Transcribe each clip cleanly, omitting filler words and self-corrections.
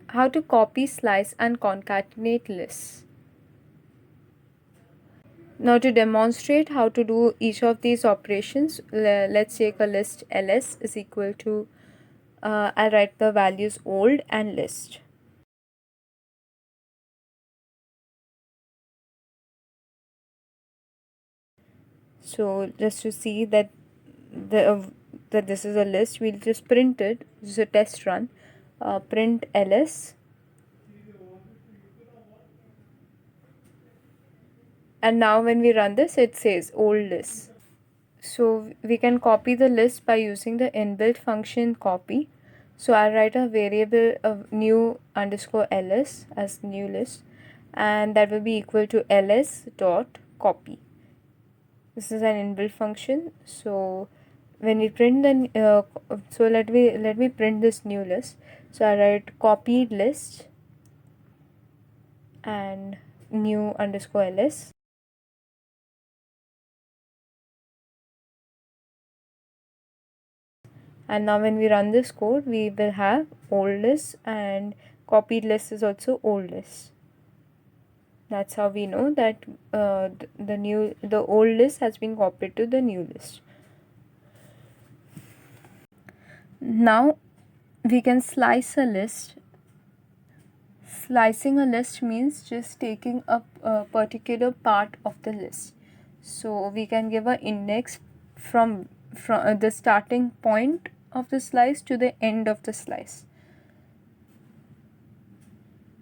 how to copy, slice, and concatenate lists. Now to demonstrate how to do each of these operations, let's take a list ls is equal to, I'll write the values old and list. So just to see that that this is a list, we'll just print it. This is a test run. Print ls, and now when we run this, it says old list. So we can copy the list by using the inbuilt function copy. So I'll write a variable of new underscore ls as new list, and that will be equal to ls dot copy. This is an inbuilt function. So when we print the so let me print this new list. So I write copied list and new underscore ls. And now when we run this code, we will have old list, and copied list is also old list. That's how we know that the old list has been copied to the new list. Now we can slice a list. Slicing a list means just taking a particular part of the list. So we can give an index from the starting point of the slice to the end of the slice.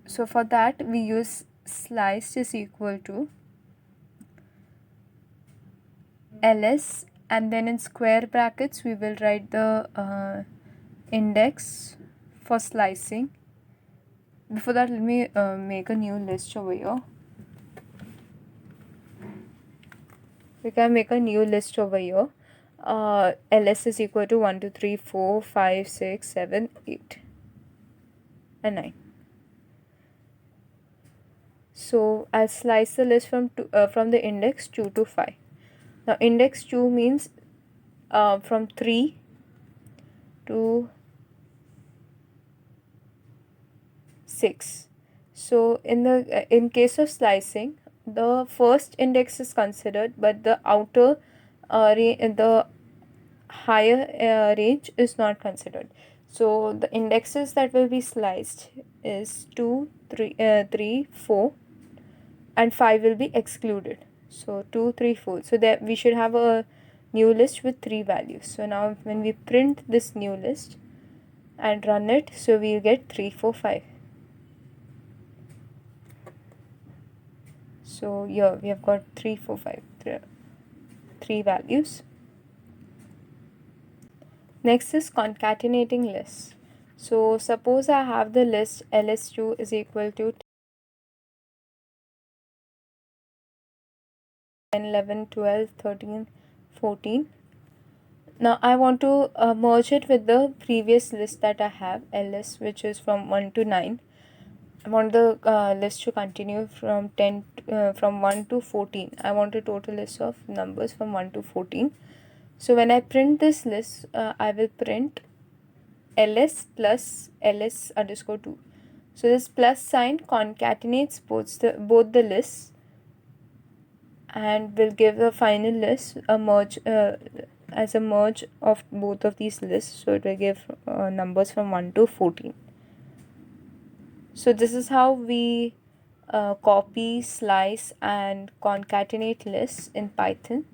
So for that we use sliced is equal to ls, and then in square brackets we will write the index for slicing. Before that, let me make a new list over here. We can make a new list over here. ls is equal to 1 2 3 4 5 6 7 8 and 9. So I'll slice the list from the index 2 to 5. Now index 2 means from 3 to 6. So in case of slicing, the first index is considered, but the outer the higher range is not considered. So the indexes that will be sliced is 2, 3, 4, and 5 will be excluded. So 2, 3, 4. So that we should have a new list with 3 values. So now when we print this new list and run it, so we'll get 3, 4, 5. So here we have got 3, 4, 5, 3 values. Next is concatenating lists. So suppose I have the list ls2 is equal to 10, 11, 12, 13, 14. Now I want to merge it with the previous list that I have, ls, which is from 1 to 9. I want the list to continue from 1 to 14. I want a total list of numbers from 1 to 14. So when I print this list, I will print ls plus ls underscore 2. So this plus sign concatenates both the lists and will give the final list a merge as a merge of both of these lists. So it will give numbers from 1 to 14. So this is how we copy, slice, and concatenate lists in Python.